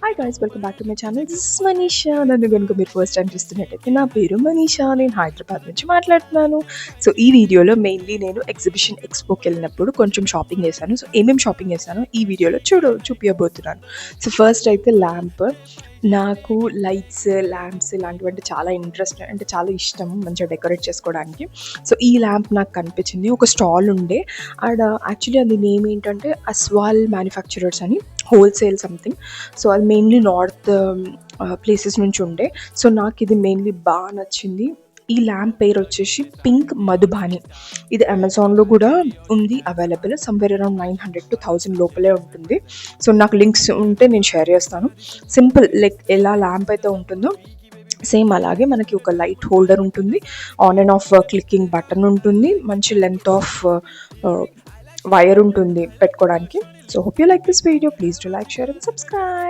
Hi guys, welcome back to my channel. This is Manisha. నన్ను కనుక మీరు ఫస్ట్ టైం చూస్తున్నట్టయితే నా పేరు మనీషా. నేను హైదరాబాద్ నుంచి మాట్లాడుతున్నాను. సో ఈ వీడియోలో మెయిన్లీ నేను ఎగ్జిబిషన్ ఎక్స్పోకి వెళ్ళినప్పుడు కొంచెం షాపింగ్ చేశాను. సో ఏమేమి షాపింగ్ చేశానో ఈ వీడియోలో చూపించబోతున్నాను. సో ఫస్ట్ అయితే ల్యాంప్. నాకు లైట్స్, ల్యాంప్స్ ఇలాంటివంటే చాలా ఇంట్రెస్ట్, అంటే చాలా ఇష్టం మంచిగా డెకరేట్ చేసుకోవడానికి. సో ఈ ల్యాంప్ నాకు కనిపించింది. ఒక స్టాల్ ఉండే ఆడ. యాక్చువల్లీ అది నేమ్ ఏంటంటే అస్వాల్ మ్యానుఫ్యాక్చరర్స్ అని, హోల్సేల్ సంథింగ్. సో అది మెయిన్లీ నార్త్ ప్లేసెస్ నుంచి ఉండే. సో నాకు ఇది మెయిన్లీ బాగా నచ్చింది. ఈ ల్యాంప్ పేరు వచ్చేసి పింక్ మధుబాని. ఇది అమెజాన్లో కూడా ఉంది అవైలబుల్. సమ్వేర్ అరౌండ్ 900 to 1000 లోపలే ఉంటుంది. సో నాకు లింక్స్ ఉంటే నేను షేర్ చేస్తాను. సింపుల్, లైక్ ఎలా ల్యాంప్ అయితే ఉంటుందో సేమ్ అలాగే మనకి ఒక లైట్ హోల్డర్ ఉంటుంది, on and of clicking button ఉంటుంది, మంచి లెంత్ ఆఫ్ వైర్ ఉంటుంది పెట్టుకోవడానికి. So hope you like this video. Please do like, share and subscribe.